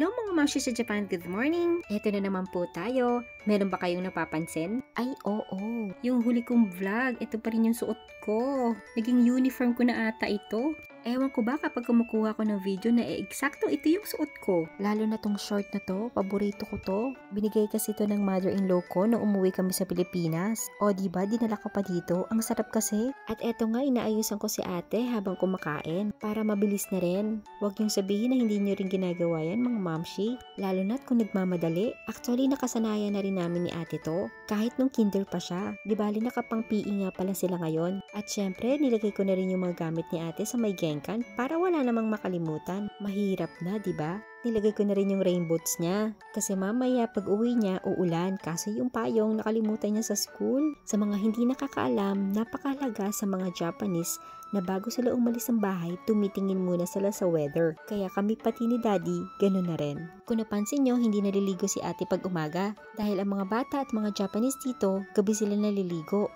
Hello mga mamshi sa Japan, good morning! Ito na naman po tayo. Meron ba kayong napapansin? Ay oo, yung huli kong vlog, ito pa rin yung suot ko. Naging uniform ko na ata ito. Ewan ko ba kapag kumukuha ko ng video na eksakto ito yung suot ko. Lalo na tong short na to, paborito ko to. Binigay kasi to ng mother-in-law ko nung umuwi kami sa Pilipinas. O diba, dinala ko pa dito. Ang sarap kasi. At eto nga, inaayusan ko si ate habang kumakain para mabilis na rin. Huwag yung sabihin na hindi nyo rin ginagawa yan mga mamshi. Lalo na't kung nagmamadali. Actually, nakasanayan na rin namin ni ate to. Kahit nung kinder pa siya. Di bali nakapang PE nga pala sila ngayon. At syempre, nilagay ko na rin yung mga gamit ni ate sa may genkan para wala namang makalimutan. Mahirap na, di ba? Nilagay ko na rin yung rain boots niya. Kasi mamaya pag uwi niya, uulan. Kaso yung payong nakalimutan niya sa school. Sa mga hindi nakakaalam, napakahalaga sa mga Japanese na bago sila umalis ng bahay, tumitingin muna sila sa weather. Kaya kami pati ni Daddy, ganun na rin. Kung napansin nyo, hindi naliligo si ate pag umaga. Dahil ang mga bata at mga Japanese dito, gabi sila naliligo.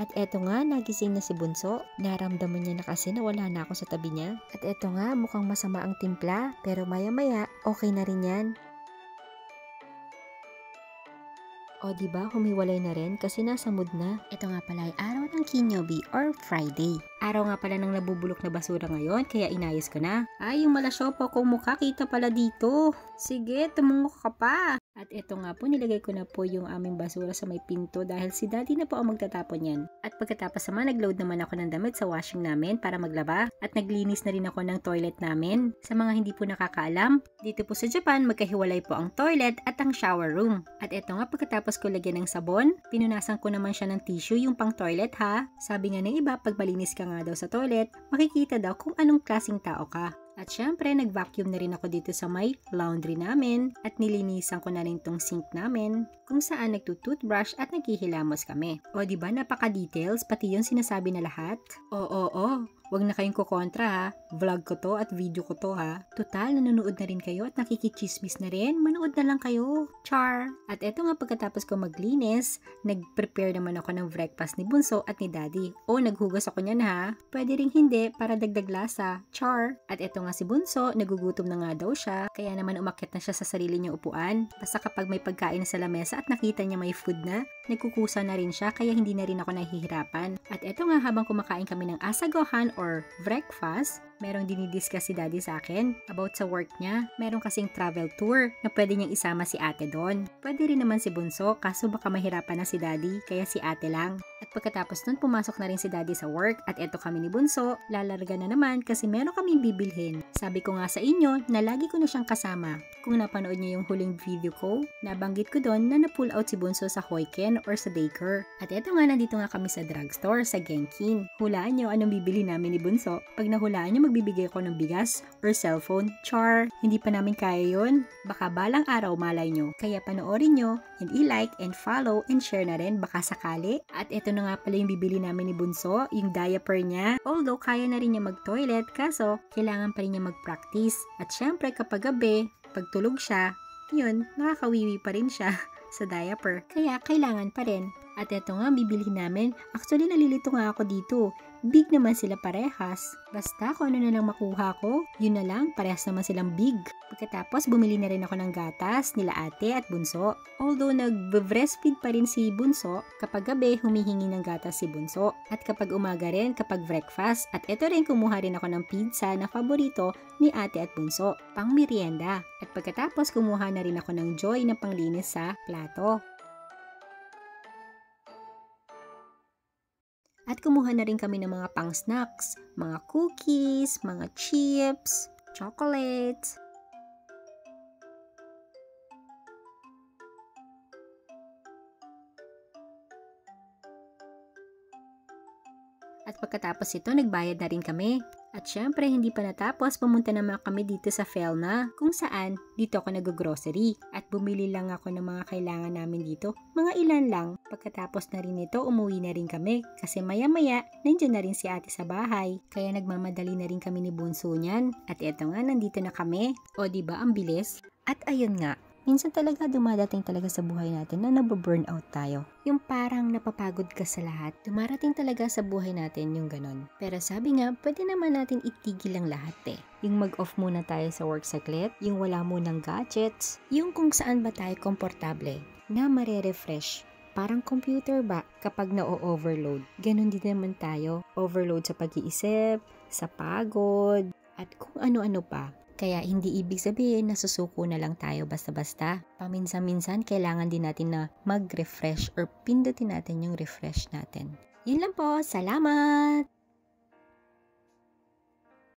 At eto nga, nagising na si Bunso. Naramdaman niya na kasi na wala na ako sa tabi niya. At eto nga, mukhang masama ang timpla. Pero maya-maya, okay na rin yan. O diba, humiwalay na rin kasi nasa mood na. Ito nga pala ay araw ng Kinyobi or Friday. Araw nga pala ng nabubulok na basura ngayon kaya inayos ko na. Ay, yung malasyopo kong mukha kita pala dito. Sige, tumungo ka pa. At ito nga po, nilagay ko na po yung aming basura sa may pinto dahil si Daddy na po ang magtatapon yan. At pagkatapos naman, nagload naman ako ng damit sa washing namin para maglaba. At naglinis na rin ako ng toilet namin. Sa mga hindi po nakakaalam, dito po sa Japan, magkahiwalay po ang toilet at ang shower room. At ito nga, pagkatapos ko lagyan ng sabon, pinunasan ko naman siya ng tissue yung pang toilet ha. Sabi nga ng iba, pag malinis ka nga daw sa toilet, makikita daw kung anong klaseng tao ka. At syempre, nag-vacuum na rin ako dito sa may laundry namin at nilinisan ko na rin tong sink namin kung saan nagtutoothbrush at naghihilamos kami. O diba, napaka-details, pati yung sinasabi na lahat? Oo. Huwag na kayong kukontra ha. Vlog ko to at video ko to ha. Total, nanonood na rin kayo at nakikichismis na rin. Manood na lang kayo. Char! At eto nga pagkatapos ko maglinis, nag-prepare naman ako ng breakfast ni Bunso at ni Daddy. O, naghugas ako niyan ha. Pwede ring hindi para dagdag lasa. Char! At eto nga si Bunso, nagugutom na nga daw siya. Kaya naman umakyat na siya sa sarili niyang upuan. Basta kapag may pagkain sa lamesa at nakita niya may food na, nagkukusa na rin siya kaya hindi na rin ako nahihirapan. At eto nga habang kumakain kami ng asagohan or breakfast, merong dinidiscuss si Daddy sa akin about sa work niya. Meron kasing travel tour na pwede niyang isama si ate doon. Pwede rin naman si Bunso kaso baka mahirapan na si Daddy kaya si ate lang. At pagkatapos nun, pumasok na rin si Daddy sa work at eto kami ni Bunso, lalarga na naman kasi meron kaming bibilhin. Sabi ko nga sa inyo na lagi ko na siyang kasama. Kung napanood niyo yung huling video ko, nabanggit ko doon na na-pull out si Bunso sa Hoiken or sa daycare. At eto nga, nandito nga kami sa drugstore sa Genkin. Hulaan niyo anong bibili namin ni Bunso. Pag nahulaan niyo, magbibigay ko ng bigas or cellphone. Char! Hindi pa namin kaya yun. Baka balang araw malay nyo. Kaya panoorin nyo and i-like and follow and share na rin baka sakali. At eto na nga pala yung bibili namin ni Bunso, yung diaper niya. Although kaya na rin niya mag-toilet kaso kailangan pa rin niya mag-practice. At syempre kapag gabi, pag tulog siya, yun, nakakawiwi pa rin siya sa diaper. Kaya kailangan pa rin. At eto nga, bibili namin. Actually, nalilito nga ako dito. Big naman sila parehas. Basta kung ano na lang makuha ko, yun na lang, parehas naman silang big. Pagkatapos, bumili na rin ako ng gatas nila ate at Bunso. Although nag-breastfeed pa rin si Bunso, kapag gabi, humihingi ng gatas si Bunso. At kapag umaga rin, kapag breakfast. At eto rin, kumuha rin ako ng pizza na paborito ni ate at Bunso, pang merienda. At pagkatapos, kumuha na rin ako ng Joy na panglinis sa plato. At kumuha na rin kami ng mga pang-snacks, mga cookies, mga chips, chocolates. At pagkatapos ito, nagbayad na rin kami. At syempre, hindi pa natapos, pumunta naman kami dito sa Felna, kung saan dito ako nag-grocery. At bumili lang ako ng mga kailangan namin dito, mga ilan lang. Pagkatapos na rin ito, umuwi na rin kami. Kasi maya-maya, nandiyan na rin si ate sa bahay. Kaya nagmamadali na rin kami ni Bunso niyan. At eto nga, nandito na kami. O diba, ang bilis? At ayun nga, Minsan talaga dumadating talaga sa buhay natin na nababurnout tayo. Yung parang napapagod ka sa lahat. Dumarating talaga sa buhay natin yung ganon. Pero sabi nga, pwede naman natin itigil ang lahat eh. Yung mag-off muna tayo sa work saglit, yung wala munang gadgets, yung kung saan ba tayo komportable na marerefresh. Parang computer ba kapag na-overload. Ganon din naman tayo. Overload sa pag-iisip, sa pagod, at kung ano-ano pa. Kaya hindi ibig sabihin na susuko na lang tayo basta-basta. Paminsan-minsan kailangan din natin na mag-refresh or pindutin natin yung refresh natin. Yun lang po. Salamat!